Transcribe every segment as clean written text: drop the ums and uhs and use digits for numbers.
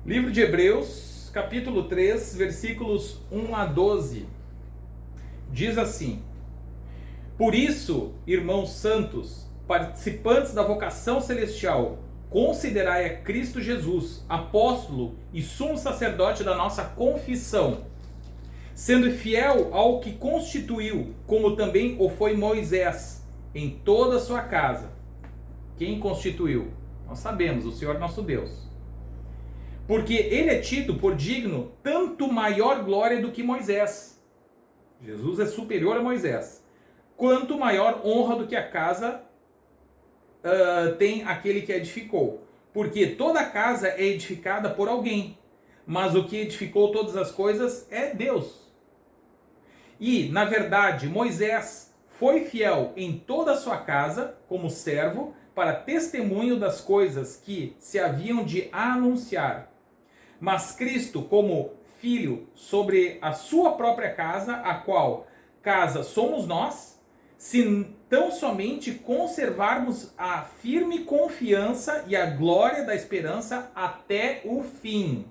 Livro de Hebreus, capítulo 3, versículos 1 a 12. Diz assim: Por isso, irmãos santos, participantes da vocação celestial, considerai a Cristo Jesus, apóstolo e sumo sacerdote da nossa confissão, sendo fiel ao que constituiu, como também o foi Moisés, em toda a sua casa. Quem constituiu? Nós sabemos, o Senhor nosso Deus. Porque ele é tido por digno tanto maior glória do que Moisés. Jesus é superior a Moisés. Quanto maior honra do que a casa tem aquele que edificou. Porque toda casa é edificada por alguém, mas o que edificou todas as coisas é Deus. E, na verdade, Moisés foi fiel em toda a sua casa, como servo, para testemunho das coisas que se haviam de anunciar. Mas Cristo, como filho sobre a sua própria casa, a qual casa somos nós, se tão somente conservarmos a firme confiança e a glória da esperança até o fim.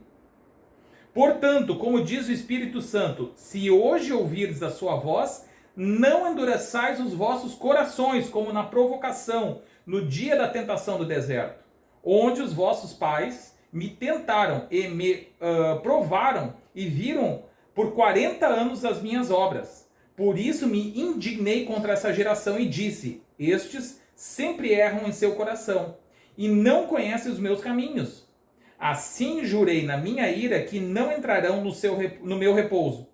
Portanto, como diz o Espírito Santo, se hoje ouvirdes a sua voz, não endureçais os vossos corações, como na provocação, no dia da tentação do deserto, onde os vossos pais me tentaram e me provaram e viram por 40 anos as minhas obras. Por isso me indignei contra essa geração e disse: estes sempre erram em seu coração e não conhecem os meus caminhos. Assim jurei na minha ira que não entrarão no meu repouso.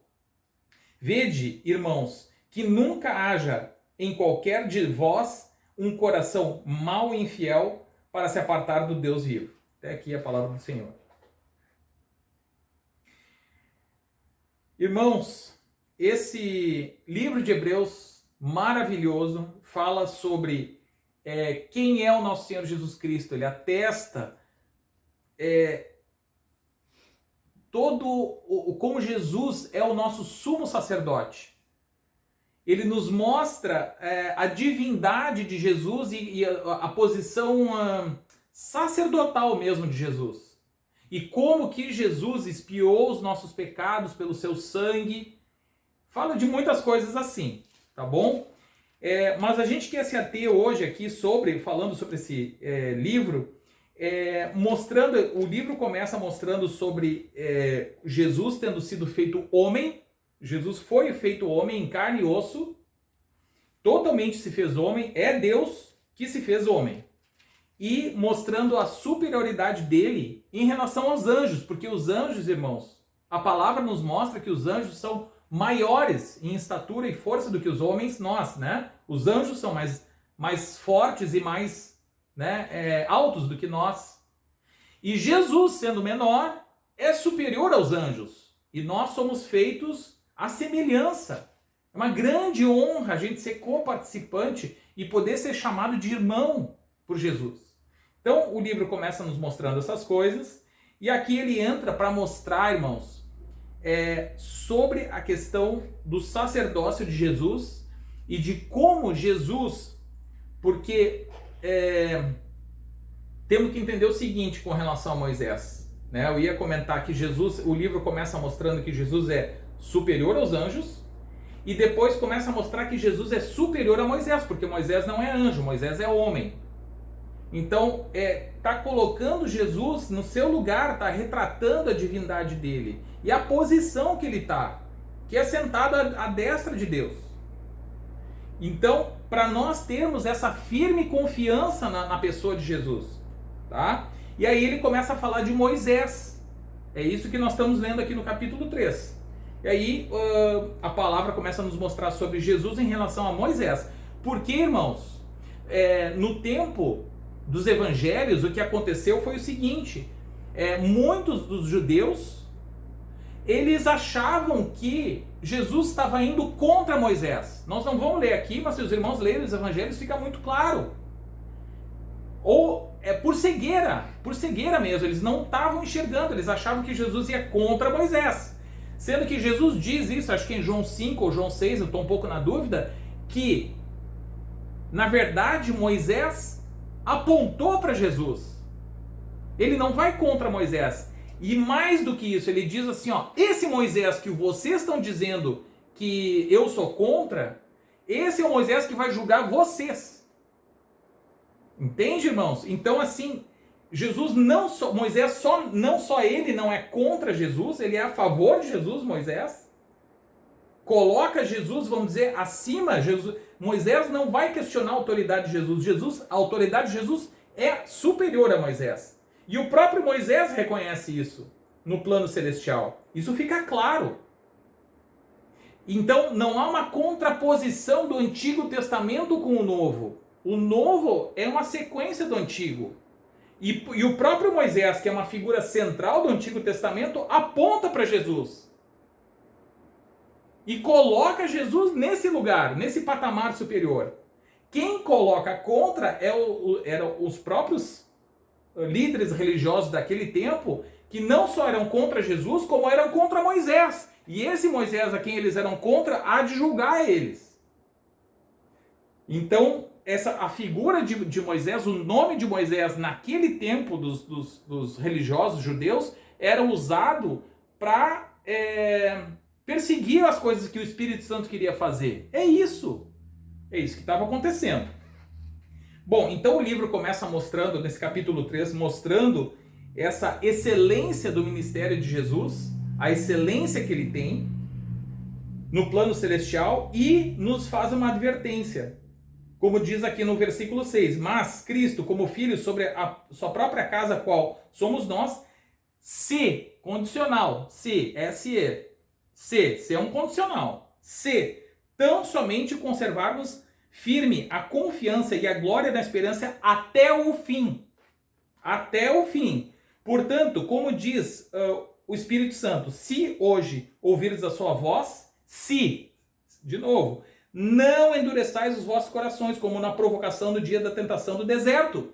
Vede, irmãos, que nunca haja em qualquer de vós um coração mau e infiel para se apartar do Deus vivo. Até aqui a palavra do Senhor. Irmãos, esse livro de Hebreus maravilhoso fala sobre quem é o nosso Senhor Jesus Cristo. Ele atesta como Jesus é o nosso sumo sacerdote. Ele nos mostra a divindade de Jesus e a posição sacerdotal mesmo de Jesus. E como que Jesus expiou os nossos pecados pelo seu sangue. Fala de muitas coisas assim, tá bom? Mas a gente quer se ater hoje aqui falando sobre esse livro, mostrando, o livro começa mostrando sobre Jesus tendo sido feito homem. Jesus foi feito homem em carne e osso, totalmente se fez homem, é Deus que se fez homem. E mostrando a superioridade dele em relação aos anjos, porque os anjos, irmãos, a palavra nos mostra que os anjos são maiores em estatura e força do que os homens, nós, né? Os anjos são mais fortes e mais altos do que nós. E Jesus, sendo menor, é superior aos anjos. E nós somos feitos à semelhança. É uma grande honra a gente ser coparticipante e poder ser chamado de irmão por Jesus. Então, o livro começa nos mostrando essas coisas, e aqui ele entra para mostrar, irmãos, sobre a questão do sacerdócio de Jesus e de como Jesus, porque temos que entender o seguinte com relação a Moisés, né? Eu ia comentar que o livro começa mostrando que Jesus é superior aos anjos, e depois começa a mostrar que Jesus é superior a Moisés, porque Moisés não é anjo, Moisés é homem. Então, está colocando Jesus no seu lugar, está retratando a divindade dele. E a posição que ele está, que é sentado à destra de Deus. Então, para nós termos essa firme confiança na pessoa de Jesus. Tá? E aí ele começa a falar de Moisés. É isso que nós estamos lendo aqui no capítulo 3. E aí a palavra começa a nos mostrar sobre Jesus em relação a Moisés. Porque, irmãos, no tempo dos evangelhos, o que aconteceu foi o seguinte: muitos dos judeus, eles achavam que Jesus estava indo contra Moisés. Nós não vamos ler aqui, mas se os irmãos lerem os evangelhos fica muito claro. Ou por cegueira mesmo, eles não estavam enxergando, eles achavam que Jesus ia contra Moisés. Sendo que Jesus diz isso, acho que em João 5 ou João 6, eu estou um pouco na dúvida, que na verdade Moisés apontou para Jesus. Ele não vai contra Moisés. E mais do que isso, ele diz assim, ó, esse Moisés que vocês estão dizendo que eu sou contra, esse é o Moisés que vai julgar vocês. Entende, irmãos? Então, assim, Moisés não só ele não é contra Jesus, ele é a favor de Jesus, Moisés. Coloca Jesus, vamos dizer, acima. Moisés não vai questionar a autoridade de Jesus. A autoridade de Jesus é superior a Moisés. E o próprio Moisés reconhece isso no plano celestial. Isso fica claro. Então, não há uma contraposição do Antigo Testamento com o Novo. O Novo é uma sequência do Antigo. E o próprio Moisés, que é uma figura central do Antigo Testamento, aponta para Jesus. E coloca Jesus nesse lugar, nesse patamar superior. Quem coloca contra eram os próprios líderes religiosos daquele tempo, que não só eram contra Jesus, como eram contra Moisés. E esse Moisés a quem eles eram contra, há de julgar eles. Então, a figura de Moisés, o nome de Moisés naquele tempo dos religiosos judeus, era usado para perseguir as coisas que o Espírito Santo queria fazer. É isso que estava acontecendo. Bom, então o livro começa mostrando, nesse capítulo 3, mostrando essa excelência do ministério de Jesus, a excelência que ele tem no plano celestial, e nos faz uma advertência. Como diz aqui no versículo 6, mas Cristo, como filho sobre a sua própria casa, qual somos nós, se, condicional, se é um condicional, se tão somente conservarmos firme a confiança e a glória da esperança até o fim. Até o fim. Portanto, como diz o Espírito Santo, se hoje ouvires a sua voz, de novo, não endureçais os vossos corações, como na provocação do dia da tentação do deserto.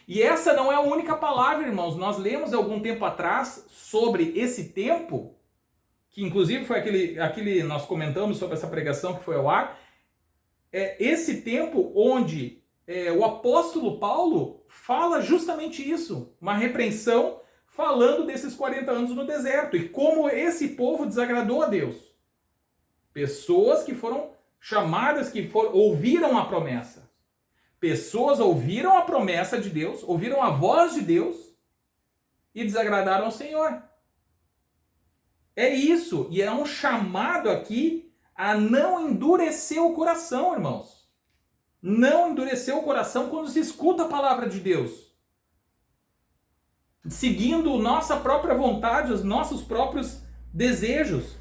E essa não é a única palavra, irmãos. Nós lemos algum tempo atrás sobre esse tempo, que inclusive foi aquele nós comentamos sobre essa pregação que foi ao ar, esse tempo onde o apóstolo Paulo fala justamente isso, uma repreensão falando desses 40 anos no deserto e como esse povo desagradou a Deus. Pessoas que foram chamadas, ouviram a promessa. Pessoas ouviram a promessa de Deus, ouviram a voz de Deus e desagradaram ao Senhor. É isso, e é um chamado aqui a não endurecer o coração, irmãos. Não endurecer o coração quando se escuta a palavra de Deus. Seguindo nossa própria vontade, os nossos próprios desejos,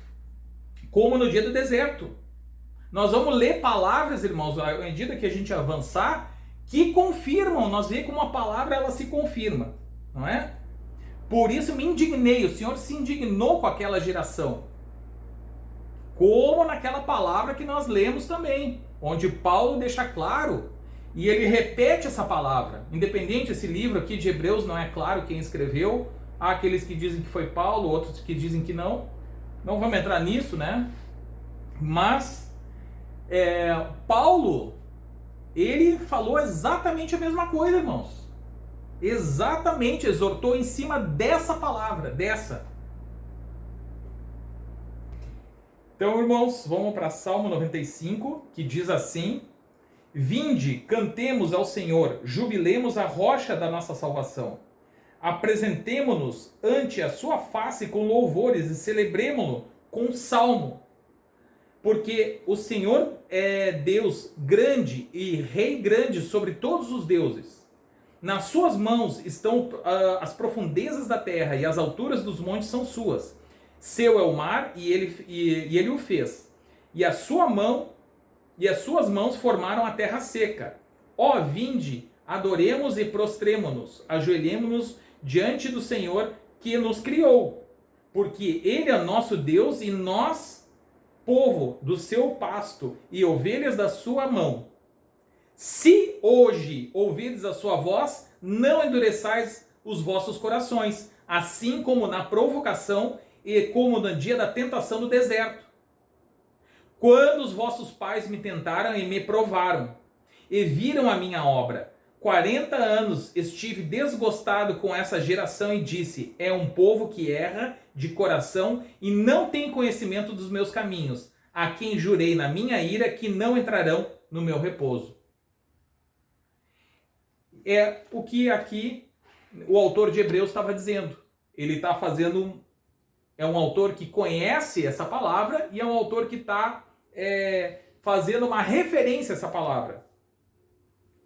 como no dia do deserto. Nós vamos ler palavras, irmãos, à medida que a gente avançar, que confirmam, nós vemos como a palavra ela se confirma, não é? Por isso me indignei, o Senhor se indignou com aquela geração. Como naquela palavra que nós lemos também, onde Paulo deixa claro, e ele repete essa palavra. Independente, esse livro aqui de Hebreus não é claro quem escreveu, há aqueles que dizem que foi Paulo, outros que dizem que não. Não vamos entrar nisso, né? Mas Paulo, ele falou exatamente a mesma coisa, irmãos. Exatamente, exortou em cima dessa palavra, dessa. Então, irmãos, vamos para Salmo 95, que diz assim: vinde, cantemos ao Senhor, jubilemos a rocha da nossa salvação. Apresentemo-nos ante a sua face com louvores e celebremo-lo com salmo. Porque o Senhor é Deus grande e Rei grande sobre todos os deuses. Nas suas mãos estão as profundezas da terra e as alturas dos montes são suas. Seu é o mar e ele o fez. E as suas mãos formaram a terra seca. Ó, vinde, adoremos e prostremo-nos, ajoelhemo-nos diante do Senhor que nos criou. Porque Ele é nosso Deus e nós, povo do seu pasto e ovelhas da sua mão. Se hoje ouvirdes a sua voz, não endureçais os vossos corações, assim como na provocação e como no dia da tentação do deserto. Quando os vossos pais me tentaram e me provaram, e viram a minha obra, 40 anos estive desgostado com essa geração e disse: é um povo que erra de coração e não tem conhecimento dos meus caminhos, a quem jurei na minha ira que não entrarão no meu repouso. É o que aqui o autor de Hebreus estava dizendo. Ele está fazendo... É um autor que conhece essa palavra e é um autor que está fazendo uma referência a essa palavra.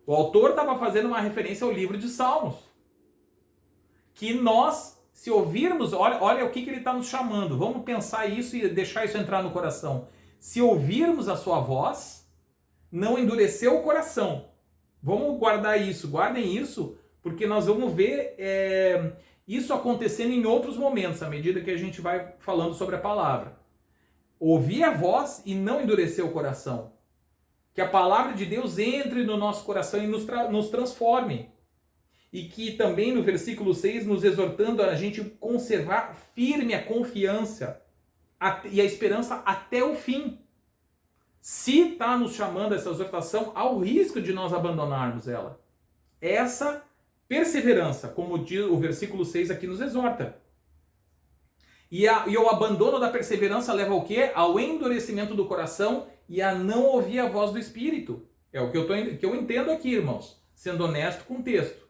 O autor estava fazendo uma referência ao livro de Salmos. Que nós, se ouvirmos, olha o que ele está nos chamando. Vamos pensar isso e deixar isso entrar no coração. Se ouvirmos a sua voz, não endurecer o coração. Vamos guardar isso, guardem isso, porque nós vamos ver isso acontecendo em outros momentos, à medida que a gente vai falando sobre a palavra. Ouvir a voz e não endurecer o coração. Que a palavra de Deus entre no nosso coração e nos transforme. E que também no versículo 6, nos exortando a gente conservar firme a confiança e a esperança até o fim. Se está nos chamando essa exortação ao risco de nós abandonarmos ela. Essa perseverança, como diz o versículo 6 aqui nos exorta. E o abandono da perseverança leva ao quê? Ao endurecimento do coração e a não ouvir a voz do Espírito. É o que eu entendo aqui, irmãos, sendo honesto com o texto.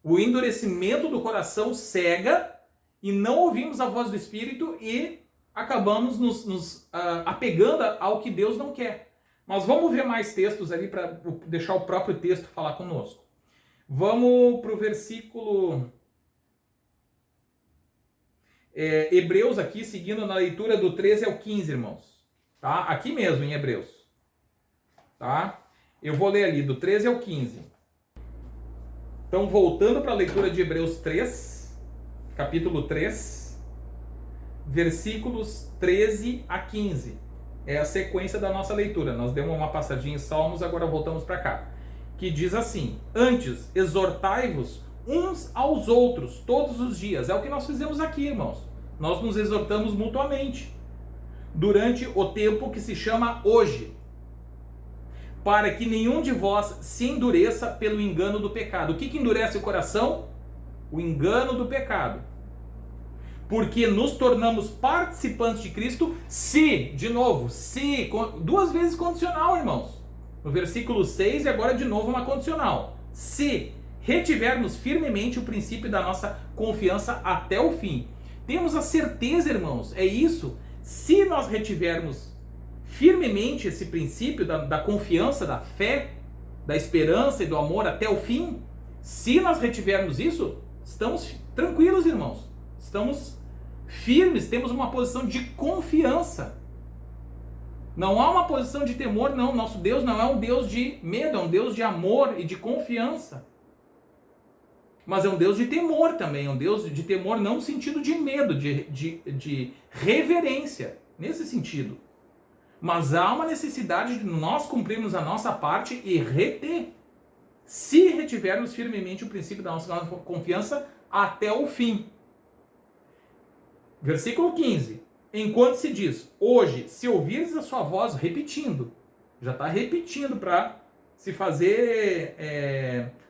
O endurecimento do coração cega e não ouvimos a voz do Espírito e acabamos nos apegando ao que Deus não quer. Mas vamos ver mais textos ali para deixar o próprio texto falar conosco. Vamos para o versículo... Hebreus aqui, seguindo na leitura do 13 ao 15, irmãos. Tá? Aqui mesmo, em Hebreus. Tá? Eu vou ler ali, do 13 ao 15. Então, voltando para a leitura de Hebreus 3, capítulo 3, versículos 13 a 15. É a sequência da nossa leitura. Nós demos uma passadinha em Salmos, agora voltamos para cá. Que diz assim: antes, exortai-vos uns aos outros todos os dias. É o que nós fizemos aqui, irmãos. Nós nos exortamos mutuamente durante o tempo que se chama hoje, para que nenhum de vós se endureça pelo engano do pecado. O que endurece o coração? O engano do pecado. Porque nos tornamos participantes de Cristo se, de novo, se, duas vezes condicional, irmãos. No versículo 6 e agora de novo uma condicional. Se retivermos firmemente o princípio da nossa confiança até o fim. Temos a certeza, irmãos, é isso. Se nós retivermos firmemente esse princípio da confiança, da fé, da esperança e do amor até o fim, se nós retivermos isso, estamos tranquilos, irmãos. Estamos firmes, temos uma posição de confiança. Não há uma posição de temor, não. Nosso Deus não é um Deus de medo, é um Deus de amor e de confiança. Mas é um Deus de temor também, é um Deus de temor não no sentido de medo, de reverência, nesse sentido. Mas há uma necessidade de nós cumprirmos a nossa parte e reter. Se retivermos firmemente o princípio da nossa confiança até o fim. Versículo 15. Enquanto se diz, hoje, se ouvires a sua voz, repetindo. Já está repetindo para se fazer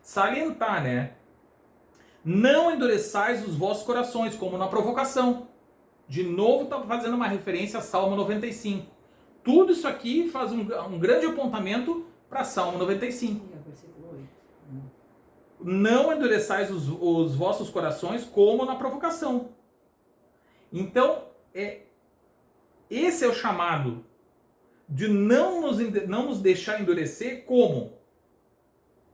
salientar, né? Não endureçais os vossos corações, como na provocação. De novo está fazendo uma referência a Salmo 95. Tudo isso aqui faz um grande apontamento para Salmo 95. Não endureçais os vossos corações como na provocação. Então, esse é o chamado de não nos deixar endurecer como?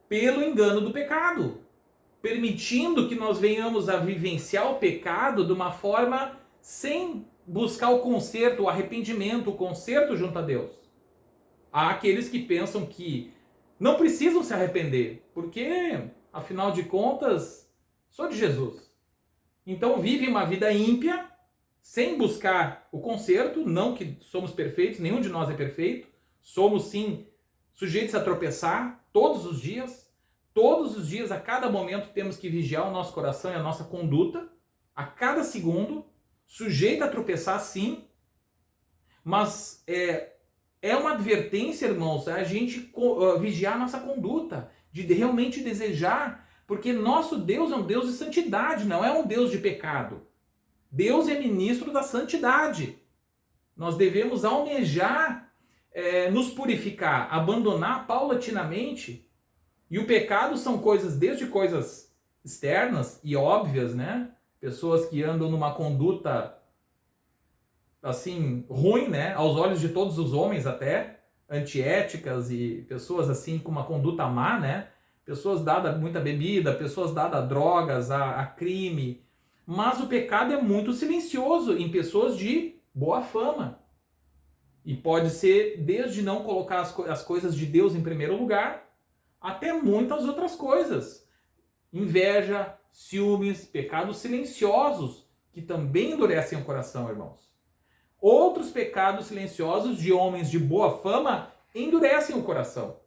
Pelo engano do pecado. Permitindo que nós venhamos a vivenciar o pecado de uma forma sem buscar o conserto, o arrependimento, o conserto junto a Deus. Há aqueles que pensam que não precisam se arrepender, porque, afinal de contas, sou de Jesus. Então vivem uma vida ímpia, sem buscar o conserto, não que somos perfeitos, nenhum de nós é perfeito, somos sim sujeitos a tropeçar todos os dias, a cada momento temos que vigiar o nosso coração e a nossa conduta, a cada segundo, sujeito a tropeçar sim, mas é uma advertência, irmãos, a gente vigiar a nossa conduta, de realmente desejar, porque nosso Deus é um Deus de santidade, não é um Deus de pecado. Deus é ministro da santidade. Nós devemos almejar nos purificar, abandonar paulatinamente. E o pecado são coisas, desde coisas externas e óbvias, né? Pessoas que andam numa conduta assim, ruim, né? Aos olhos de todos os homens até, antiéticas e pessoas assim com uma conduta má, né? Pessoas dadas a muita bebida, pessoas dadas a drogas, a crime. Mas o pecado é muito silencioso em pessoas de boa fama. E pode ser desde não colocar as coisas de Deus em primeiro lugar, até muitas outras coisas. Inveja, ciúmes, pecados silenciosos, que também endurecem o coração, irmãos. Outros pecados silenciosos de homens de boa fama endurecem o coração.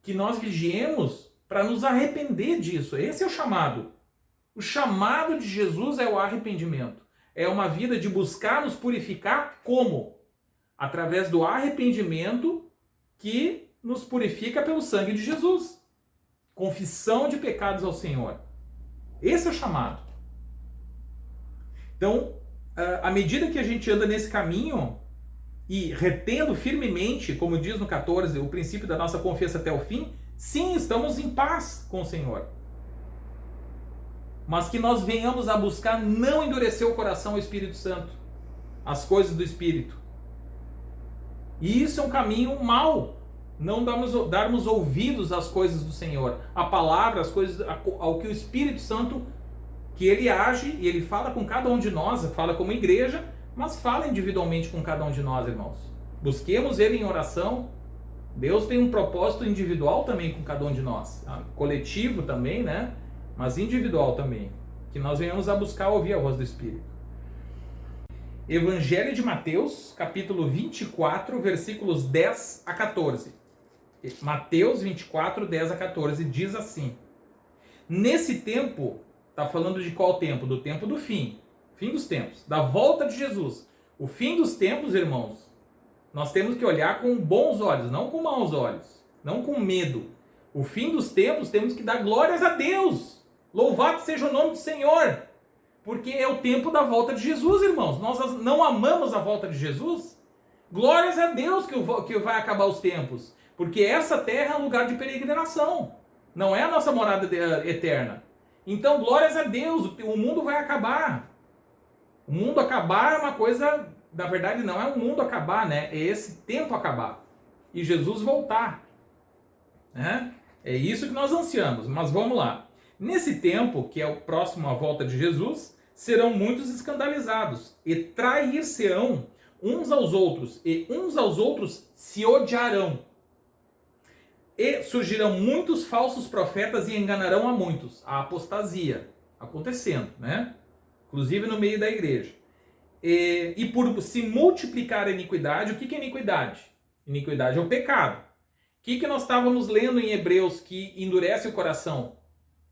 Que nós vigiemos para nos arrepender disso. Esse é o chamado. O chamado de Jesus é o arrependimento. É uma vida de buscar nos purificar como? Através do arrependimento que nos purifica pelo sangue de Jesus. Confissão de pecados ao Senhor. Esse é o chamado. Então, à medida que a gente anda nesse caminho e retendo firmemente, como diz no 14, o princípio da nossa confiança até o fim, sim, estamos em paz com o Senhor. Mas que nós venhamos a buscar não endurecer o coração ao Espírito Santo, as coisas do Espírito. E isso é um caminho mau. Não darmos ouvidos às coisas do Senhor, à palavra, às coisas, ao que o Espírito Santo, que ele age e ele fala com cada um de nós, fala como igreja, mas fala individualmente com cada um de nós, irmãos. Busquemos ele em oração. Deus tem um propósito individual também com cada um de nós, coletivo também, né? Mas individual também, que nós venhamos a buscar ouvir a voz do Espírito. Evangelho de Mateus, capítulo 24, versículos 10 a 14. Mateus 24, 10 a 14, diz assim: nesse tempo, está falando de qual tempo? Do tempo do fim dos tempos, da volta de Jesus. O fim dos tempos, irmãos, nós temos que olhar com bons olhos, não com maus olhos, não com medo. O fim dos tempos temos que dar glórias a Deus. Louvado seja o nome do Senhor, porque é o tempo da volta de Jesus, irmãos. Nós não amamos a volta de Jesus? Glórias a Deus que vai acabar os tempos, porque essa terra é um lugar de peregrinação, não é a nossa morada eterna. Então, glórias a Deus, o mundo vai acabar. O mundo acabar é uma coisa, na verdade não é o mundo acabar, né? É esse tempo acabar e Jesus voltar, né? É isso que nós ansiamos, mas vamos lá. Nesse tempo, que é o próximo à volta de Jesus, serão muitos escandalizados e trair-se-ão uns aos outros, e uns aos outros se odiarão. E surgirão muitos falsos profetas e enganarão a muitos. A apostasia acontecendo, né? Inclusive no meio da igreja. E por se multiplicar a iniquidade, o que é iniquidade? Iniquidade é o pecado. O que nós estávamos lendo em Hebreus que endurece o coração?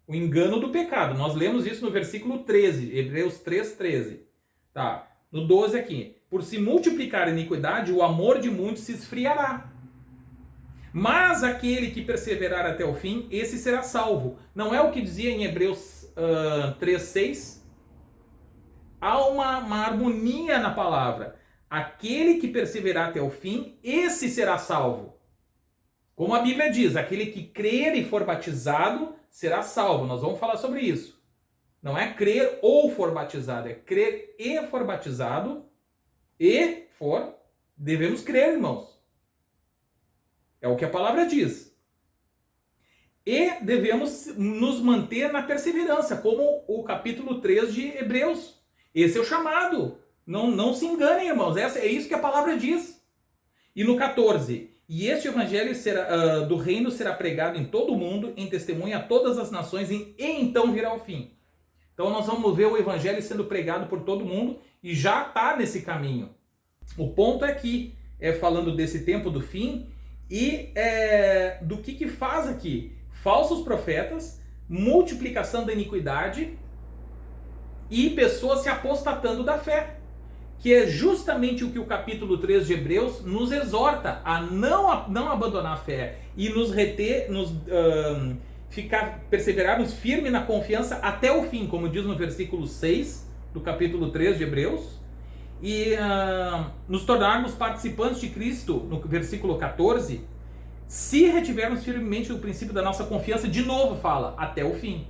O engano do pecado. Nós lemos isso no versículo 13, Hebreus 3:13. Tá. No 12 aqui. Por se multiplicar a iniquidade, o amor de muitos se esfriará. Mas aquele que perseverar até o fim, esse será salvo. Não é o que dizia em Hebreus 3:6? Há uma harmonia na palavra. Aquele que perseverar até o fim, esse será salvo. Como a Bíblia diz, aquele que crer e for batizado será salvo. Nós vamos falar sobre isso. Não é crer ou for batizado, é crer e for batizado. Devemos crer, irmãos. É o que a palavra diz. E devemos nos manter na perseverança, como o capítulo 3 de Hebreus. Esse é o chamado. Não se enganem, irmãos. É isso que a palavra diz. E no 14... E este evangelho do reino será pregado em todo o mundo, em testemunha a todas as nações, e então virá o fim. Então nós vamos ver o evangelho sendo pregado por todo mundo, e já está nesse caminho. O ponto aqui é falando desse tempo do fim, e do que faz aqui? Falsos profetas, multiplicação da iniquidade, e pessoas se apostatando da fé. que é justamente o que o capítulo 3 de Hebreus nos exorta a não abandonar a fé e nos reter, perseverarmos firme na confiança até o fim, como diz no versículo 6 do capítulo 3 de Hebreus, e nos tornarmos participantes de Cristo, no versículo 14, se retivermos firmemente o princípio da nossa confiança, de novo fala, até o fim.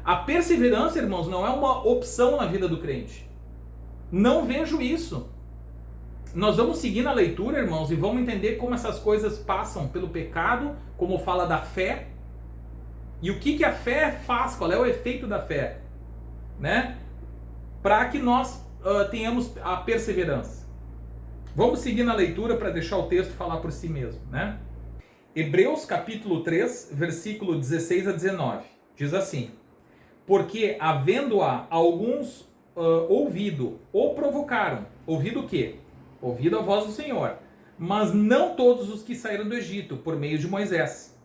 A perseverança, irmãos, não é uma opção na vida do crente. Não vejo isso. Nós vamos seguir na leitura, irmãos, e vamos entender como essas coisas passam pelo pecado, como fala da fé, e o que a fé faz, qual é o efeito da fé, né? Para que nós tenhamos a perseverança. Vamos seguir na leitura para deixar o texto falar por si mesmo, né? Hebreus capítulo 3, versículo 16 a 19, diz assim: porque havendo-a alguns ouvido, ou provocaram, ouvido o quê? Ouvido a voz do Senhor, mas não todos os que saíram do Egito, por meio de Moisés.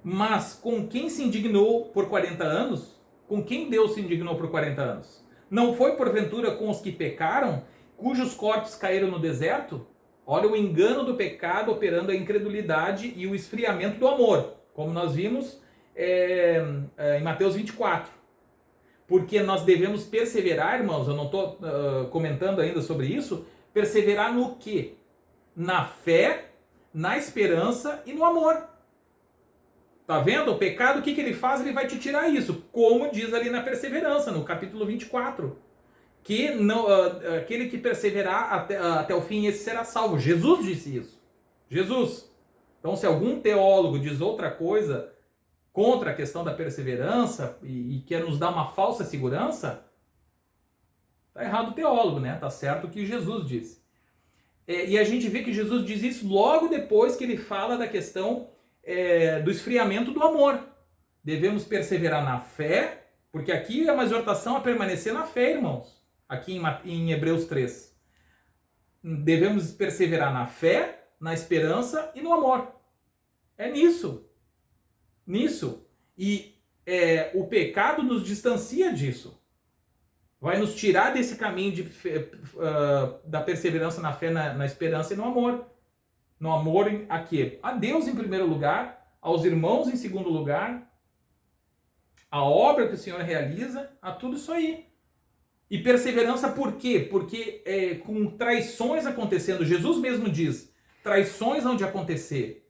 Mas com quem se indignou por 40 anos? Com quem Deus se indignou por 40 anos? Não foi porventura com os que pecaram, cujos corpos caíram no deserto? Olha o engano do pecado operando a incredulidade e o esfriamento do amor, como nós vimos em Mateus 24. Porque nós devemos perseverar, irmãos, eu não estou comentando ainda sobre isso, perseverar no quê? Na fé, na esperança e no amor. Tá vendo? O pecado, o que ele faz? Ele vai te tirar isso, como diz ali na perseverança, no capítulo 24. Que não, aquele que perseverar até o fim, esse será salvo. Jesus disse isso. Jesus. Então, se algum teólogo diz outra coisa contra a questão da perseverança e quer nos dar uma falsa segurança, tá errado o teólogo, né? Tá certo o que Jesus disse. E a gente vê que Jesus diz isso logo depois que ele fala da questão do esfriamento do amor. Devemos perseverar na fé, porque aqui é uma exortação a permanecer na fé, irmãos. Aqui em Hebreus 3. Devemos perseverar na fé, na esperança e no amor. É nisso. Nisso. E o pecado nos distancia disso. Vai nos tirar desse caminho da perseverança na fé, na esperança e no amor. No amor a quê? A Deus em primeiro lugar, aos irmãos em segundo lugar, a obra que o Senhor realiza, a tudo isso aí. E perseverança por quê? Porque com traições acontecendo, Jesus mesmo diz, traições hão de acontecer.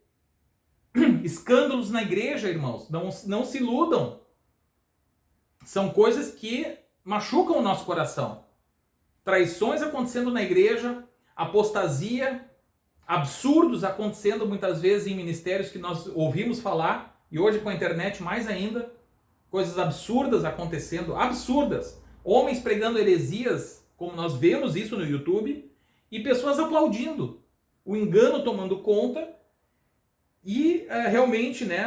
Escândalos na igreja, irmãos, não se iludam. São coisas que machucam o nosso coração. Traições acontecendo na igreja, apostasia, absurdos acontecendo muitas vezes em ministérios que nós ouvimos falar, e hoje com a internet mais ainda, coisas absurdas acontecendo, absurdas. Homens pregando heresias, como nós vemos isso no YouTube, e pessoas aplaudindo, o engano tomando conta, e realmente, né,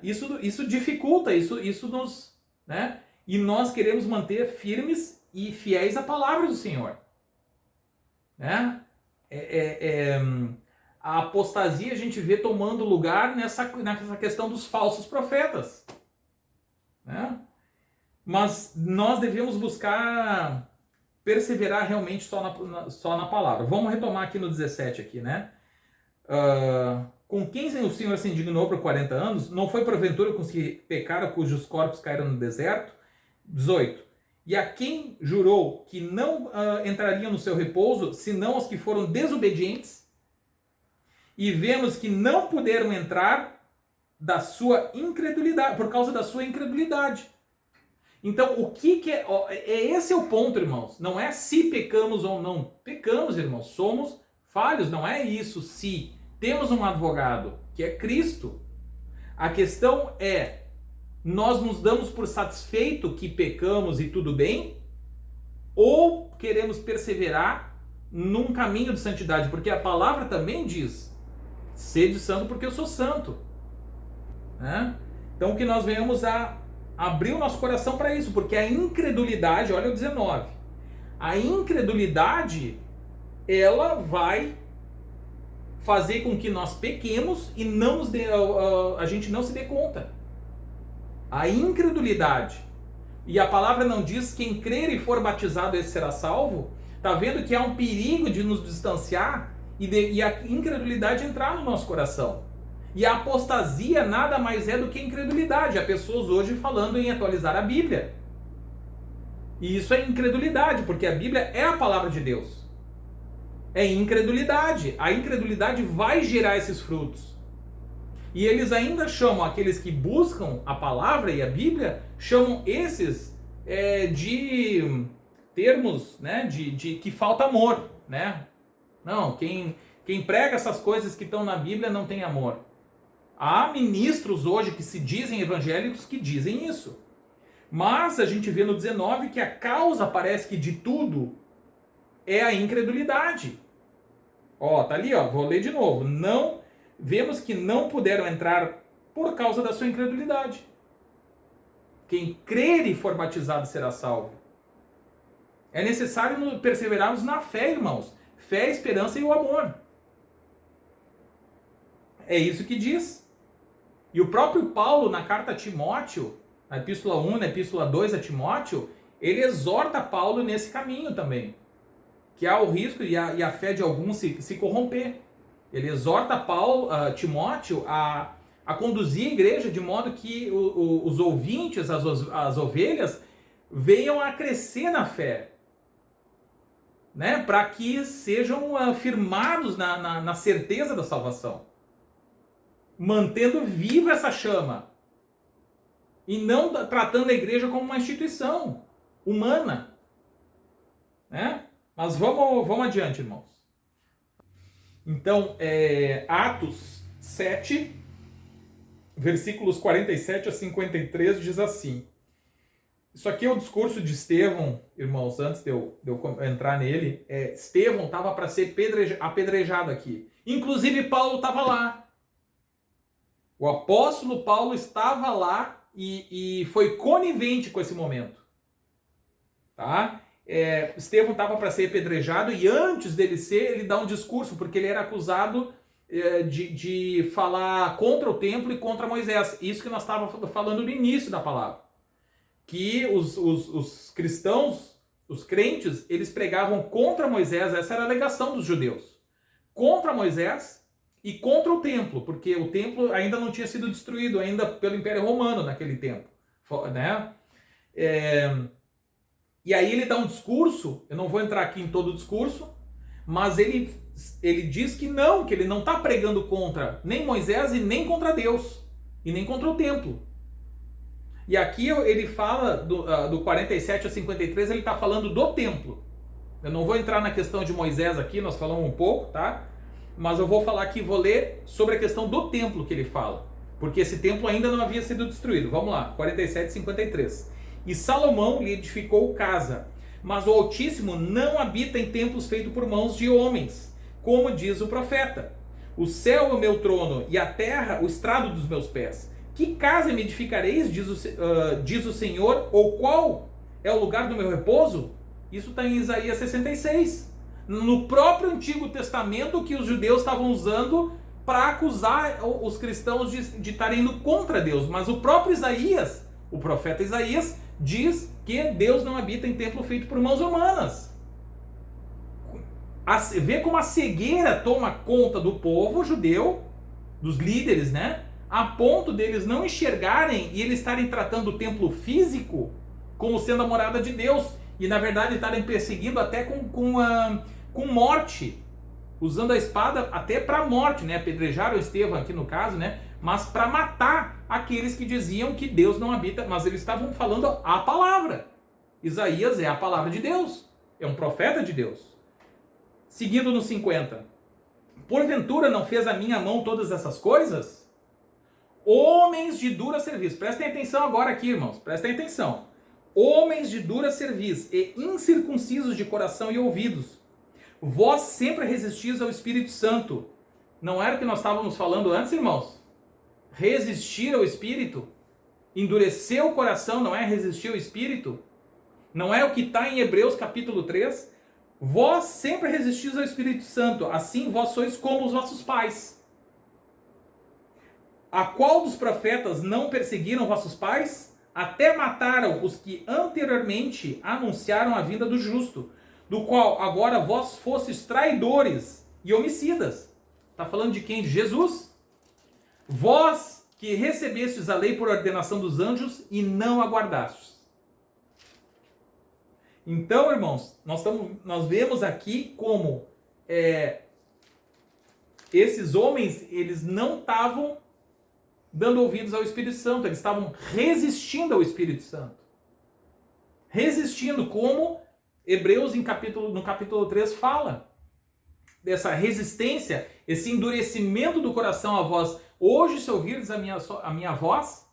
isso dificulta, isso nos, né, e nós queremos manter firmes e fiéis à palavra do Senhor, né? A apostasia a gente vê tomando lugar nessa questão dos falsos profetas, né? Mas nós devemos buscar perseverar realmente só na palavra. Vamos retomar aqui no 17, aqui, né? Com quem o Senhor se indignou por 40 anos? Não foi porventura com os que pecaram, cujos corpos caíram no deserto? 18. E a quem jurou que não entrariam no seu repouso, senão os que foram desobedientes? E vemos que não puderam entrar da sua incredulidade, por causa da sua incredulidade. Então, o que é esse é o ponto, irmãos. Não é se pecamos ou não. Pecamos, irmãos. Somos falhos. Não é isso se temos um advogado, que é Cristo. A questão é, nós nos damos por satisfeito que pecamos e tudo bem? Ou queremos perseverar num caminho de santidade? Porque a palavra também diz, sede santo porque eu sou santo. Né? Então, que nós venhamos a abrir o nosso coração para isso, porque a incredulidade, olha o 19, a incredulidade, ela vai fazer com que nós pequemos e a gente não se dê conta. A incredulidade. e a palavra não diz quem crer e for batizado esse será salvo, está vendo que há um perigo de nos distanciar e a incredulidade entrar no nosso coração. E a apostasia nada mais é do que incredulidade. Há pessoas hoje falando em atualizar a Bíblia. E isso é incredulidade, porque a Bíblia é a palavra de Deus. É incredulidade. A incredulidade vai gerar esses frutos. E eles ainda chamam aqueles que buscam a palavra e a Bíblia, chamam esses de termos, né, de que falta amor, né? Não, quem prega essas coisas que estão na Bíblia não tem amor. Há ministros hoje que se dizem evangélicos que dizem isso. Mas a gente vê no 19 que a causa, parece que de tudo, é a incredulidade. Ó, tá ali, ó, vou ler de novo. Não, vemos que não puderam entrar por causa da sua incredulidade. Quem crer e for batizado será salvo. É necessário perseverarmos na fé, irmãos. Fé, esperança e o amor. É isso que diz. E o próprio Paulo, na carta a Timóteo, na epístola 1, na epístola 2 a Timóteo, ele exorta Paulo nesse caminho também. Que há o risco e a fé de alguns se corromper. Ele exorta Timóteo a conduzir a igreja de modo que os ouvintes, as ovelhas, venham a crescer na fé. Né? Para que sejam firmados na certeza da salvação. Mantendo viva essa chama. E não tratando a igreja como uma instituição humana. Né? Mas vamos adiante, irmãos. Então, Atos 7, versículos 47 a 53, diz assim. Isso aqui é o discurso de Estevão, irmãos, antes de eu entrar nele. Estevão estava para ser apedrejado aqui. Inclusive, Paulo estava lá. O apóstolo Paulo estava lá e foi conivente com esse momento. Tá? Estevão estava para ser apedrejado e antes dele ele dá um discurso, porque ele era acusado de falar contra o templo e contra Moisés. Isso que nós estávamos falando no início da palavra. Que os cristãos, os crentes, eles pregavam contra Moisés, essa era a alegação dos judeus. Contra Moisés e contra o templo, porque o templo ainda não tinha sido destruído ainda pelo Império Romano naquele tempo. Né? E aí ele dá um discurso, eu não vou entrar aqui em todo o discurso, mas ele diz que ele não está pregando contra nem Moisés e nem contra Deus, e nem contra o templo. E aqui ele fala, do 47 a 53, ele está falando do templo. Eu não vou entrar na questão de Moisés aqui, nós falamos um pouco, tá? Mas eu vou falar aqui, vou ler sobre a questão do templo que ele fala. Porque esse templo ainda não havia sido destruído. Vamos lá, 47 e 53. E Salomão lhe edificou casa, mas o Altíssimo não habita em templos feitos por mãos de homens, como diz o profeta. O céu é o meu trono e a terra o estrado dos meus pés. Que casa me edificareis, diz o Senhor, ou qual é o lugar do meu repouso? Isso está em Isaías 66. No próprio Antigo Testamento que os judeus estavam usando para acusar os cristãos de estarem indo contra Deus. Mas o próprio Isaías, o profeta Isaías, diz que Deus não habita em templo feito por mãos humanas. Vê como a cegueira toma conta do povo judeu, dos líderes, né? A ponto deles não enxergarem e eles estarem tratando o templo físico como sendo a morada de Deus. E na verdade estarem perseguindo até com morte. Usando a espada até para a morte, né? Apedrejaram Estevão aqui no caso, né? Mas para matar aqueles que diziam que Deus não habita, mas eles estavam falando a palavra. Isaías é a palavra de Deus, é um profeta de Deus. Seguindo no 50. Porventura não fez a minha mão todas essas coisas? Homens de dura serviço. Prestem atenção agora aqui, irmãos, prestem atenção. Homens de dura serviço e incircuncisos de coração e ouvidos. Vós sempre resistis ao Espírito Santo. Não era o que nós estávamos falando antes, irmãos? Resistir ao Espírito? Endurecer o coração não é resistir ao Espírito? Não é o que está em Hebreus capítulo 3? Vós sempre resistis ao Espírito Santo, assim vós sois como os vossos pais. A qual dos profetas não perseguiram vossos pais? até mataram os que anteriormente anunciaram a vinda do justo, do qual agora vós fostes traidores e homicidas. Está falando de quem? De Jesus. Vós que recebestes a lei por ordenação dos anjos e não aguardastes. Então, irmãos, nós vemos aqui como esses homens, eles não estavam dando ouvidos ao Espírito Santo, eles estavam resistindo ao Espírito Santo. Resistindo, como Hebreus no capítulo 3 fala. Dessa resistência, esse endurecimento do coração a vós. Hoje, se ouvirdes a minha voz,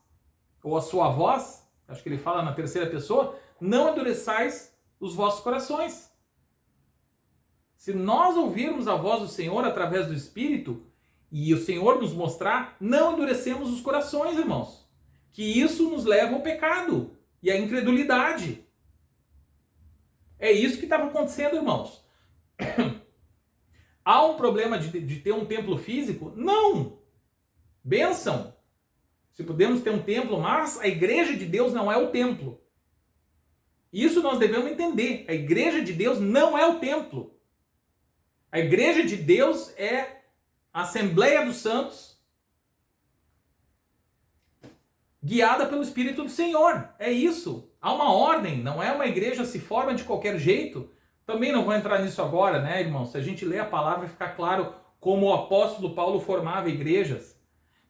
ou a sua voz, acho que ele fala na terceira pessoa, não endureçais os vossos corações. Se nós ouvirmos a voz do Senhor através do Espírito, e o Senhor nos mostrar, não endurecemos os corações, irmãos. Que isso nos leva ao pecado e à incredulidade. É isso que estava acontecendo, irmãos. Há um problema de ter um templo físico? Não! Bênção! Se podemos ter um templo, mas a igreja de Deus não é o templo. Isso nós devemos entender. A igreja de Deus não é o templo. A igreja de Deus é a Assembleia dos Santos, guiada pelo Espírito do Senhor. É isso. Há uma ordem, não é uma igreja se forma de qualquer jeito. Também não vou entrar nisso agora, né, irmão? Se a gente ler a palavra, vai ficar claro como o apóstolo Paulo formava igrejas.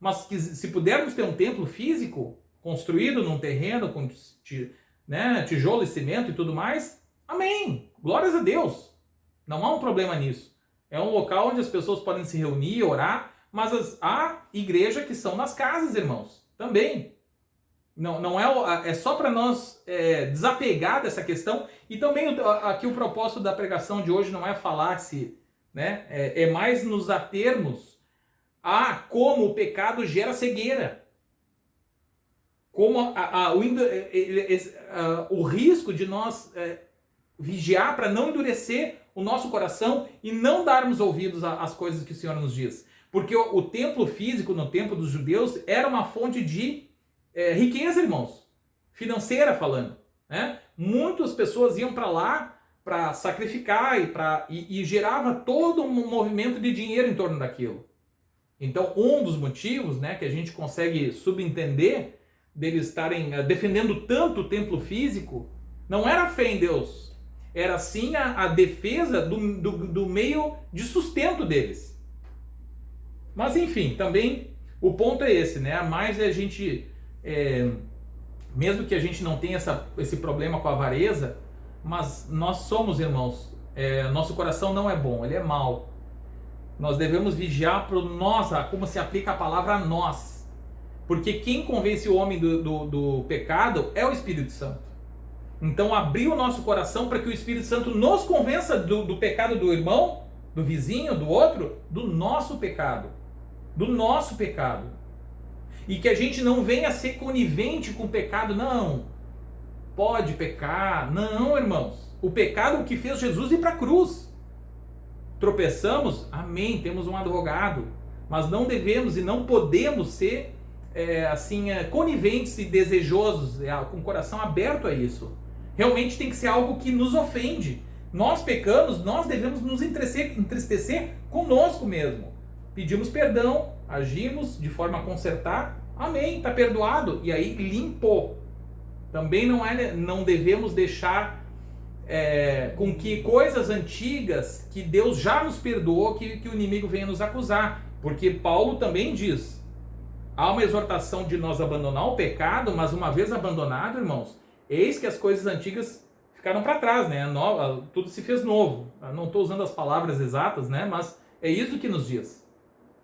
Mas se pudermos ter um templo físico, construído num terreno com tijolo e cimento e tudo mais, amém. Glórias a Deus. Não há um problema nisso. É um local onde as pessoas podem se reunir, orar, mas há igreja que são nas casas, irmãos, também. Não é só para nós desapegar dessa questão. E também aqui o propósito da pregação de hoje não é falar se, né, é mais nos atermos a como o pecado gera cegueira. Como o risco de nós vigiar para não endurecer o nosso coração e não darmos ouvidos às coisas que o Senhor nos diz. Porque o templo físico, no tempo dos judeus, era uma fonte de riqueza, irmãos. Financeira falando. Né? Muitas pessoas iam para lá para sacrificar e gerava todo um movimento de dinheiro em torno daquilo. Então, um dos motivos, né, que a gente consegue subentender deles estarem defendendo tanto o templo físico, não era a fé em Deus. Era sim a defesa do meio de sustento deles. Mas enfim, também o ponto é esse, né? Mais a gente, mesmo que a gente não tenha esse problema com a avareza, mas nós somos, irmãos, nosso coração não é bom, ele é mau. Nós devemos vigiar para nós, como se aplica a palavra a nós. Porque quem convence o homem do pecado é o Espírito Santo. Então, abrir o nosso coração para que o Espírito Santo nos convença do pecado do irmão, do vizinho, do outro, do nosso pecado. Do nosso pecado. E que a gente não venha ser conivente com o pecado. Não, pode pecar. Não, irmãos. O pecado é o que fez Jesus ir para a cruz. Tropeçamos? Amém, temos um advogado. Mas não devemos e não podemos ser coniventes e desejosos, com o coração aberto a isso. Realmente tem que ser algo que nos ofende. Nós pecamos, nós devemos nos entristecer conosco mesmo. Pedimos perdão, agimos de forma a consertar, amém, está perdoado, e aí limpou. Também não devemos deixar com que coisas antigas que Deus já nos perdoou, que o inimigo venha nos acusar. Porque Paulo também diz, há uma exortação de nós abandonar o pecado, mas uma vez abandonado, irmãos, eis que as coisas antigas ficaram para trás, né? Tudo se fez novo. Eu não estou usando as palavras exatas, né? Mas é isso que nos diz.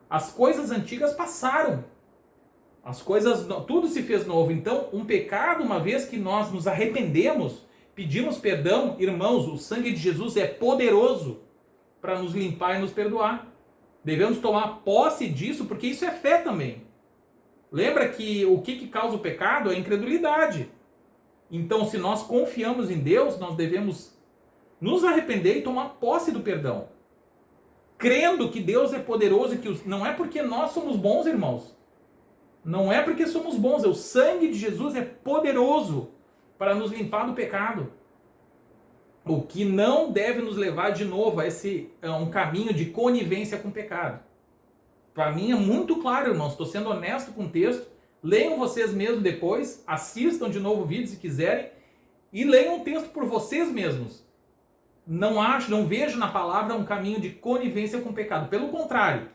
As coisas antigas passaram. Tudo se fez novo. Então, um pecado, uma vez que nós nos arrependemos, pedimos perdão, irmãos, o sangue de Jesus é poderoso para nos limpar e nos perdoar. Devemos tomar posse disso, porque isso é fé também. Lembra que o que causa o pecado é a incredulidade. Então, se nós confiamos em Deus, nós devemos nos arrepender e tomar posse do perdão. Crendo que Deus é poderoso e que não é porque nós somos bons, irmãos. Não é porque somos bons, o sangue de Jesus é poderoso para nos limpar do pecado. O que não deve nos levar de novo a um caminho de conivência com o pecado. Para mim é muito claro, irmãos, estou sendo honesto com o texto. Leiam vocês mesmos depois, assistam de novo o vídeo se quiserem, e leiam o texto por vocês mesmos. Não vejo na palavra um caminho de conivência com o pecado. Pelo contrário,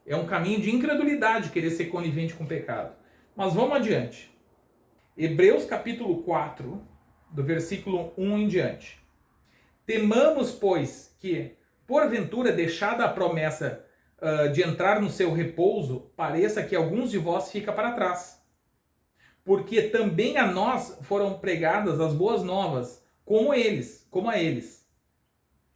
é um caminho de incredulidade querer ser conivente com o pecado. Mas vamos adiante. Hebreus capítulo 4, do versículo 1 em diante. Temamos, pois, que, porventura, deixada a promessa de entrar no seu repouso, pareça que alguns de vós fica para trás. Porque também a nós foram pregadas as boas novas, como a eles.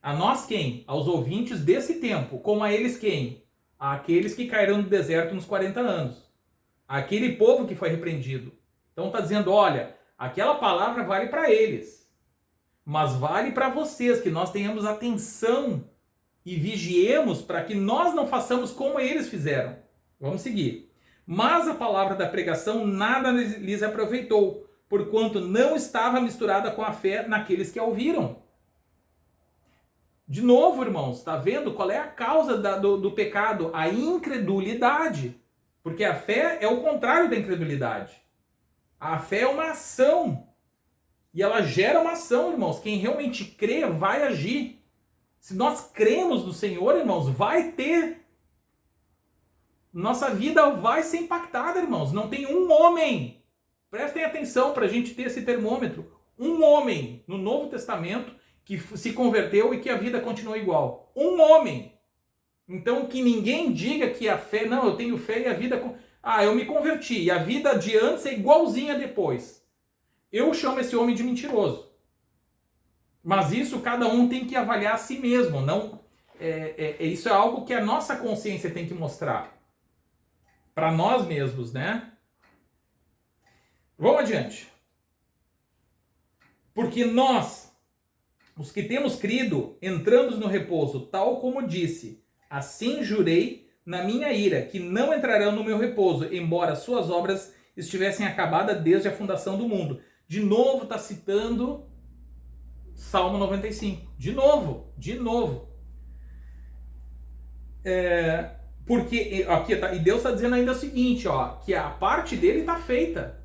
A nós quem? Aos ouvintes desse tempo. Como a eles quem? Àqueles que caíram no deserto nos 40 anos. Aquele povo que foi repreendido. Então está dizendo, olha, aquela palavra vale para eles. Mas vale para vocês, que nós tenhamos atenção e vigiemos para que nós não façamos como eles fizeram. Vamos seguir. Mas a palavra da pregação nada lhes aproveitou, porquanto não estava misturada com a fé naqueles que a ouviram. De novo, irmãos, está vendo qual é a causa do pecado? A incredulidade. Porque a fé é o contrário da incredulidade. A fé é uma ação. E ela gera uma ação, irmãos. Quem realmente crê vai agir. Se nós cremos no Senhor, irmãos, vai ter. Nossa vida vai ser impactada, irmãos. Não tem um homem. Prestem atenção para a gente ter esse termômetro. Um homem no Novo Testamento que se converteu e que a vida continuou igual. Um homem. Então que ninguém diga que a fé, não, eu tenho fé e a vida... eu me converti e a vida de antes é igualzinha depois. Eu chamo esse homem de mentiroso. Mas isso cada um tem que avaliar a si mesmo. Não, isso é algo que a nossa consciência tem que mostrar. Para nós mesmos, né? Vamos adiante. Porque nós, os que temos crido, entramos no repouso, tal como disse, assim jurei na minha ira, que não entrarão no meu repouso, embora suas obras estivessem acabadas desde a fundação do mundo. De novo está citando Salmo 95. De novo. Porque aqui tá, e Deus está dizendo ainda o seguinte, que a parte dele está feita.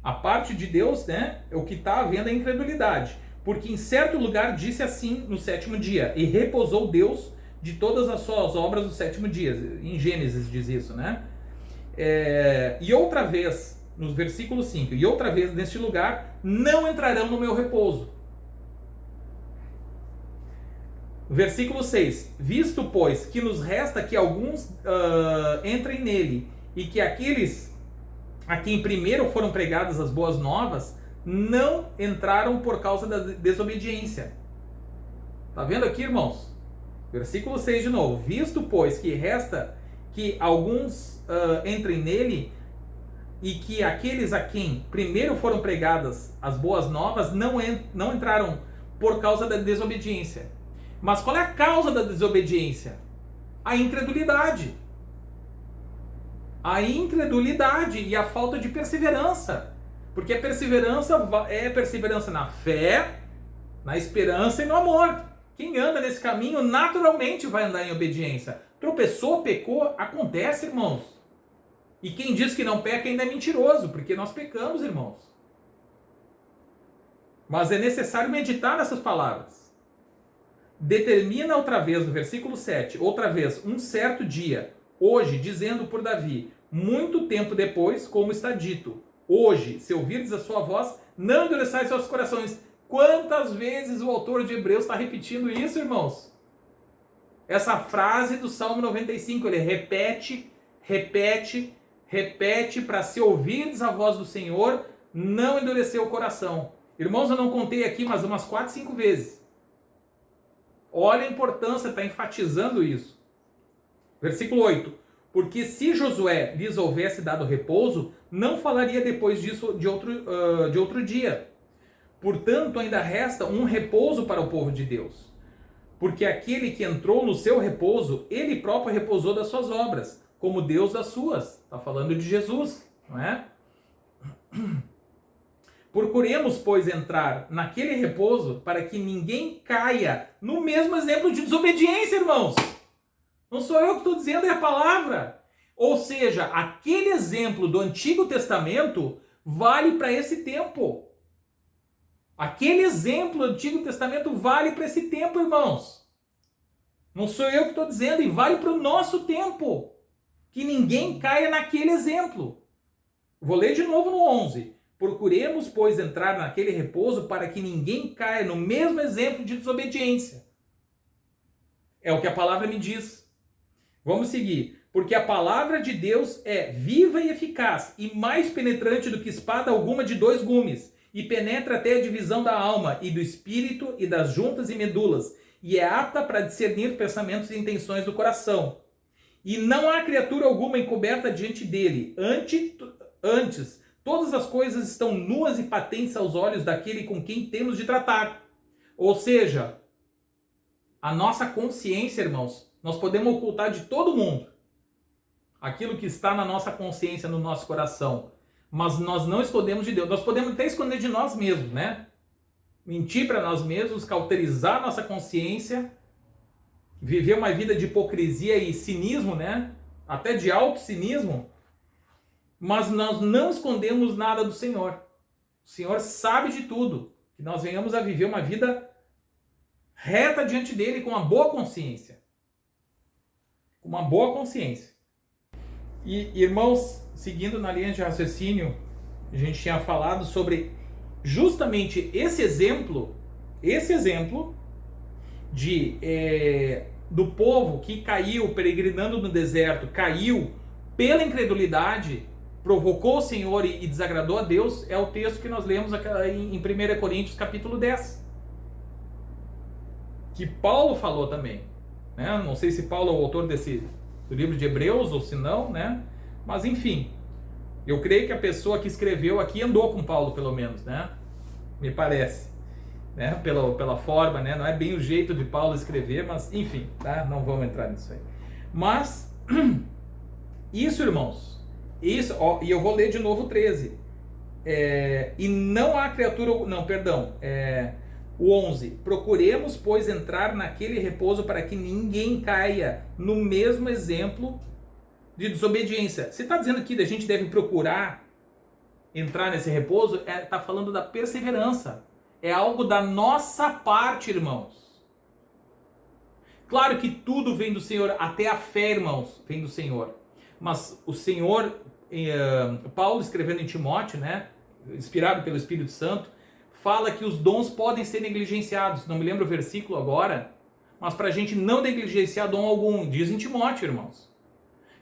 A parte de Deus, né, é o que está havendo a incredulidade. Porque em certo lugar disse assim no sétimo dia, e repousou Deus de todas as suas obras no sétimo dia. Em Gênesis diz isso, né? E outra vez, no versículo 5, e outra vez neste lugar, não entrarão no meu repouso. Versículo 6, visto, pois, que nos resta que alguns entrem nele, e que aqueles a quem primeiro foram pregadas as boas novas, não entraram por causa da desobediência. Tá vendo aqui, irmãos? Versículo 6 de novo, visto, pois, que resta que alguns entrem nele, e que aqueles a quem primeiro foram pregadas as boas novas não entraram por causa da desobediência. Mas qual é a causa da desobediência? A incredulidade. A incredulidade e a falta de perseverança. Porque a perseverança é perseverança na fé, na esperança e no amor. Quem anda nesse caminho naturalmente vai andar em obediência. Tropeçou, pecou, acontece, irmãos. E quem diz que não peca ainda é mentiroso, porque nós pecamos, irmãos. Mas é necessário meditar nessas palavras. Determina outra vez, no versículo 7, outra vez, um certo dia, hoje, dizendo por Davi, muito tempo depois, como está dito, hoje, se ouvirdes a sua voz, não endureçais seus corações. Quantas vezes o autor de Hebreus está repetindo isso, irmãos? Essa frase do Salmo 95, ele repete para se ouvirdes a voz do Senhor, não endurecer o coração. Irmãos, eu não contei aqui, mas umas 4, 5 vezes. Olha a importância, está enfatizando isso. Versículo 8. Porque se Josué lhes houvesse dado repouso, não falaria depois disso de outro dia. Portanto, ainda resta um repouso para o povo de Deus. Porque aquele que entrou no seu repouso, ele próprio repousou das suas obras, como Deus das suas. Está falando de Jesus, não é? Procuremos, pois, entrar naquele repouso para que ninguém caia no mesmo exemplo de desobediência, irmãos. Não sou eu que estou dizendo, é a palavra. Ou seja, aquele exemplo do Antigo Testamento vale para esse tempo. Aquele exemplo do Antigo Testamento vale para esse tempo, irmãos. Não sou eu que estou dizendo, e vale para o nosso tempo. Que ninguém caia naquele exemplo. Vou ler de novo no 11. Procuremos, pois, entrar naquele repouso para que ninguém caia no mesmo exemplo de desobediência. É o que a palavra me diz. Vamos seguir. Porque a palavra de Deus é viva e eficaz, e mais penetrante do que espada alguma de 2 gumes, e penetra até a divisão da alma e do espírito e das juntas e medulas, e é apta para discernir pensamentos e intenções do coração. E não há criatura alguma encoberta diante dele. Antes, todas as coisas estão nuas e patentes aos olhos daquele com quem temos de tratar. Ou seja, a nossa consciência, irmãos, nós podemos ocultar de todo mundo aquilo que está na nossa consciência, no nosso coração. Mas nós não escondemos de Deus. Nós podemos até esconder de nós mesmos, né? Mentir para nós mesmos, cauterizar nossa consciência, viver uma vida de hipocrisia e cinismo, né? Até de autocinismo. Mas nós não escondemos nada do Senhor. O Senhor sabe de tudo. Que nós venhamos a viver uma vida reta diante dele com uma boa consciência. Com uma boa consciência. E, irmãos, seguindo na linha de raciocínio, a gente tinha falado sobre justamente esse exemplo do povo que caiu peregrinando no deserto, caiu pela incredulidade, provocou o Senhor e desagradou a Deus, é o texto que nós lemos em 1 Coríntios capítulo 10. Que Paulo falou também, né? Não sei se Paulo é o autor do livro de Hebreus ou se não, né? Mas enfim, eu creio que a pessoa que escreveu aqui andou com Paulo, pelo menos, né? Me parece, né? Pela forma, né? Não é bem o jeito de Paulo escrever, mas enfim, tá? Não vamos entrar nisso aí. Mas isso, irmãos, isso, ó, e eu vou ler de novo o 13. E não há criatura, não, perdão, o 11. Procuremos, pois, entrar naquele repouso para que ninguém caia no mesmo exemplo de desobediência. Você está dizendo que a gente deve procurar entrar nesse repouso? Está falando da perseverança. É algo da nossa parte, irmãos. Claro que tudo vem do Senhor, até a fé, irmãos, vem do Senhor. Mas o Senhor, Paulo escrevendo em Timóteo, né, inspirado pelo Espírito Santo, fala que os dons podem ser negligenciados. Não me lembro o versículo agora, mas para a gente não negligenciar dom algum, diz em Timóteo, irmãos.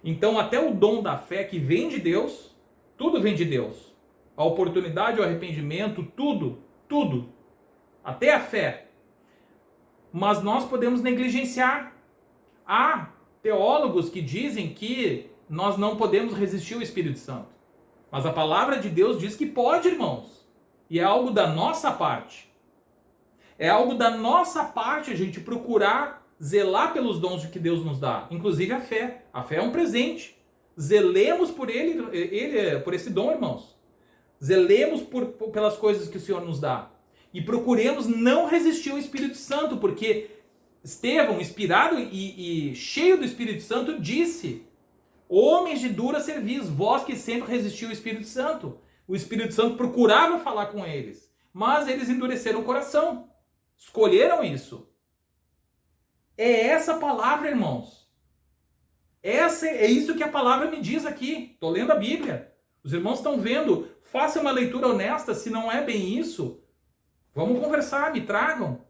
Então até o dom da fé que vem de Deus, tudo vem de Deus. A oportunidade, o arrependimento, tudo. Até a fé. Mas nós podemos negligenciar. Há teólogos que dizem que nós não podemos resistir ao Espírito Santo. Mas a palavra de Deus diz que pode, irmãos. E é algo da nossa parte. É algo da nossa parte a gente procurar zelar pelos dons que Deus nos dá. Inclusive a fé. A fé é um presente. Zelemos por por esse dom, irmãos. Zelemos pelas coisas que o Senhor nos dá. E procuremos não resistir ao Espírito Santo, porque Estevão, inspirado e cheio do Espírito Santo, disse: homens de dura cerviz, vós que sempre resistiu ao Espírito Santo. O Espírito Santo procurava falar com eles, mas eles endureceram o coração. Escolheram isso. É essa palavra, irmãos. É isso que a palavra me diz aqui. Estou lendo a Bíblia. Os irmãos estão vendo. Façam uma leitura honesta. Se não é bem isso, vamos conversar, me tragam.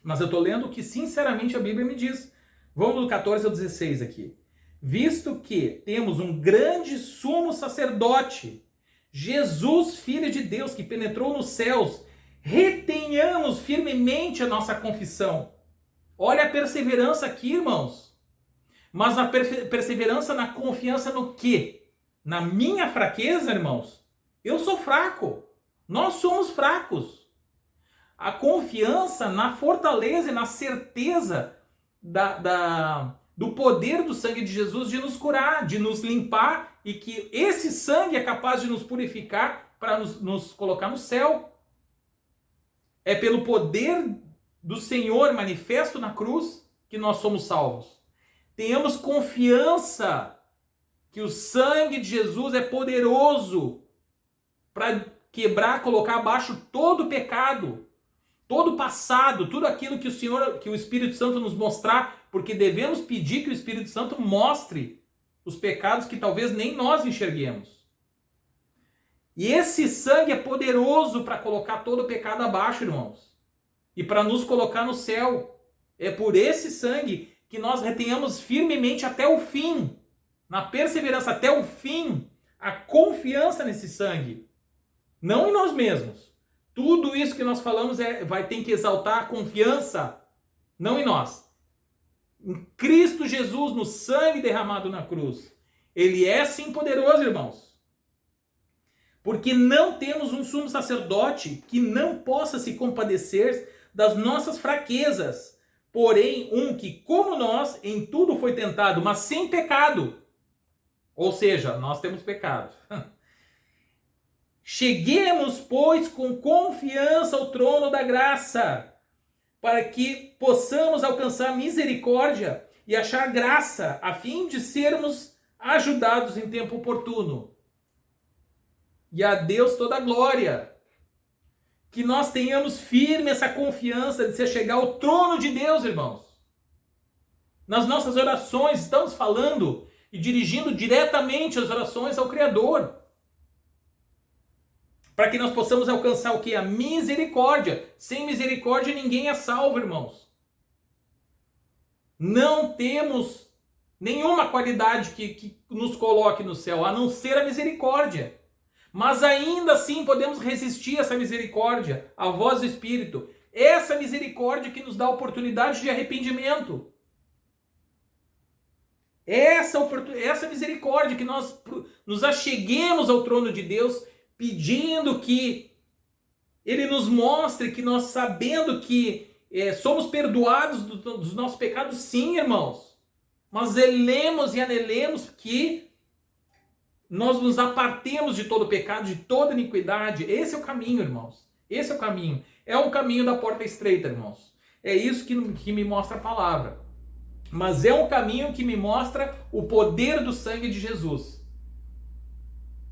Mas eu estou lendo o que sinceramente a Bíblia me diz. Vamos do 14 ao 16 aqui. Visto que temos um grande sumo sacerdote, Jesus, Filho de Deus, que penetrou nos céus, retenhamos firmemente a nossa confissão. Olha a perseverança aqui, irmãos. Mas a perseverança na confiança no quê? Na minha fraqueza, irmãos? Eu sou fraco. Nós somos fracos. A confiança na fortaleza e na certeza do poder do sangue de Jesus de nos curar, de nos limpar, e que esse sangue é capaz de nos purificar para nos colocar no céu. É pelo poder do Senhor manifesto na cruz que nós somos salvos. Tenhamos confiança que o sangue de Jesus é poderoso para quebrar, colocar abaixo todo o pecado, todo o passado, tudo aquilo que o Espírito Santo nos mostrar, porque devemos pedir que o Espírito Santo mostre os pecados que talvez nem nós enxerguemos. E esse sangue é poderoso para colocar todo o pecado abaixo, irmãos, e para nos colocar no céu. É por esse sangue que nós retenhamos firmemente até o fim, na perseverança até o fim, a confiança nesse sangue, não em nós mesmos. Tudo isso que nós falamos vai ter que exaltar a confiança, não em nós. Em Cristo Jesus, no sangue derramado na cruz. Ele é sim poderoso, irmãos. Porque não temos um sumo sacerdote que não possa se compadecer das nossas fraquezas, porém um que, como nós, em tudo foi tentado, mas sem pecado. Ou seja, nós temos pecado. Cheguemos, pois, com confiança ao trono da graça, para que possamos alcançar misericórdia e achar graça, a fim de sermos ajudados em tempo oportuno. E a Deus toda a glória. Que nós tenhamos firme essa confiança de se chegar ao trono de Deus, irmãos. Nas nossas orações, estamos falando e dirigindo diretamente as orações ao Criador. Para que nós possamos alcançar o que? A misericórdia. Sem misericórdia ninguém é salvo, irmãos. Não temos nenhuma qualidade que nos coloque no céu, a não ser a misericórdia. Mas ainda assim podemos resistir a essa misericórdia, a voz do Espírito. Essa misericórdia que nos dá a oportunidade de arrependimento. Essa misericórdia que nós nos acheguemos ao trono de Deus, pedindo que Ele nos mostre, que nós sabendo que somos perdoados dos nossos pecados, sim, irmãos. Mas zelemos e anelemos que nós nos apartemos de todo pecado, de toda iniquidade. Esse é o caminho, irmãos. Esse é o caminho. É o caminho da porta estreita, irmãos. É isso que me mostra a palavra. Mas é um caminho que me mostra o poder do sangue de Jesus.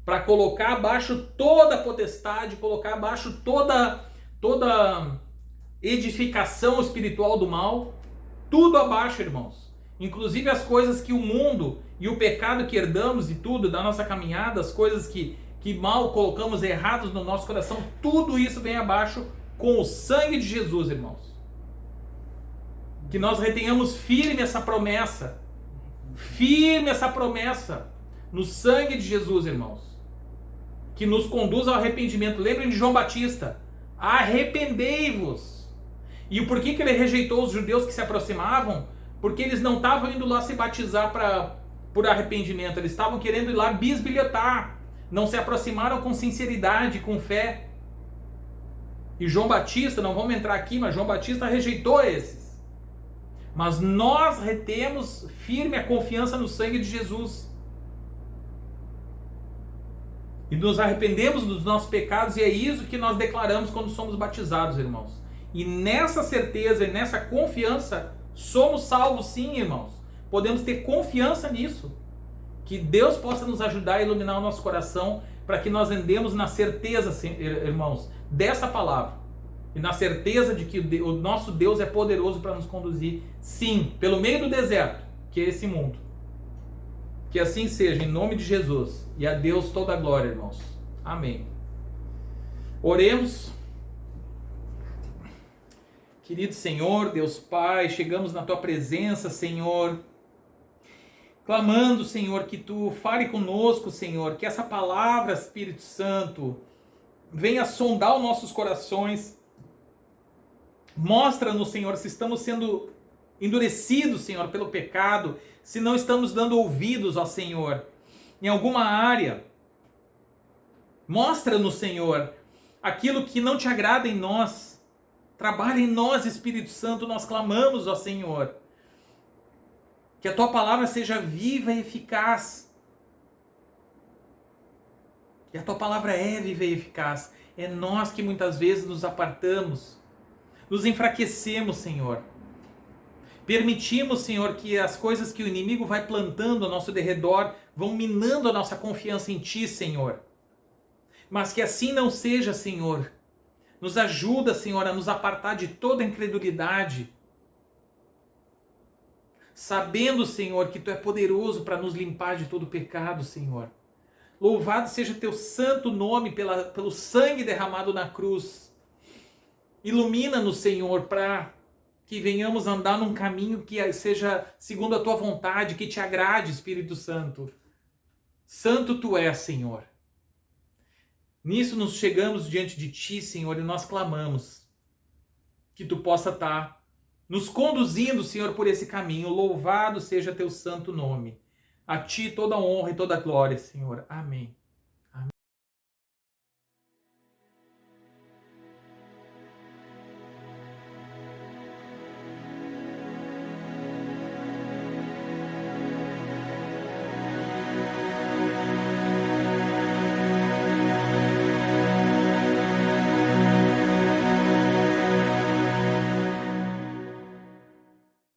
Para colocar abaixo toda a potestade, colocar abaixo toda edificação espiritual do mal. Tudo abaixo, irmãos. Inclusive as coisas que o mundo e o pecado que herdamos e tudo da nossa caminhada, as coisas que mal colocamos errados no nosso coração, tudo isso vem abaixo com o sangue de Jesus, irmãos. Que nós retenhamos firme essa promessa no sangue de Jesus, irmãos, que nos conduz ao arrependimento. Lembrem de João Batista: arrependei-vos. E por que ele rejeitou os judeus que se aproximavam? Porque eles não estavam indo lá se batizar por arrependimento, eles estavam querendo ir lá bisbilhotar, não se aproximaram com sinceridade, com fé. E João Batista, não vamos entrar aqui, mas João Batista rejeitou esses. Mas nós retemos firme a confiança no sangue de Jesus. E nos arrependemos dos nossos pecados, e é isso que nós declaramos quando somos batizados, irmãos. E nessa certeza e nessa confiança, somos salvos sim, irmãos. Podemos ter confiança nisso. Que Deus possa nos ajudar a iluminar o nosso coração, para que nós andemos na certeza, irmãos, dessa palavra. E na certeza de que o nosso Deus é poderoso para nos conduzir, sim, pelo meio do deserto, que é esse mundo. Que assim seja, em nome de Jesus. E a Deus toda a glória, irmãos. Amém. Oremos. Querido Senhor, Deus Pai, chegamos na Tua presença, Senhor, clamando, Senhor, que Tu fale conosco, Senhor, que essa palavra, Espírito Santo, venha sondar os nossos corações. Mostra-nos, Senhor, se estamos sendo endurecidos, Senhor, pelo pecado, se não estamos dando ouvidos, ó Senhor, em alguma área. Mostra-nos, Senhor, aquilo que não Te agrada em nós. Trabalha em nós, Espírito Santo, nós clamamos, ó Senhor. Que a tua palavra seja viva e eficaz. E a tua palavra é viva e eficaz. É nós que muitas vezes nos apartamos, nos enfraquecemos, Senhor. Permitimos, Senhor, que as coisas que o inimigo vai plantando ao nosso derredor vão minando a nossa confiança em Ti, Senhor. Mas que assim não seja, Senhor. Nos ajuda, Senhor, a nos apartar de toda incredulidade. Sabendo, Senhor, que Tu é poderoso para nos limpar de todo pecado, Senhor. Louvado seja Teu santo nome pelo sangue derramado na cruz. Ilumina-nos, Senhor, para que venhamos andar num caminho que seja segundo a Tua vontade, que Te agrade, Espírito Santo. Santo Tu és, Senhor. Nisso nos chegamos diante de Ti, Senhor, e nós clamamos que Tu possa estar nos conduzindo, Senhor, por esse caminho. Louvado seja Teu santo nome. A Ti toda a honra e toda a glória, Senhor. Amém.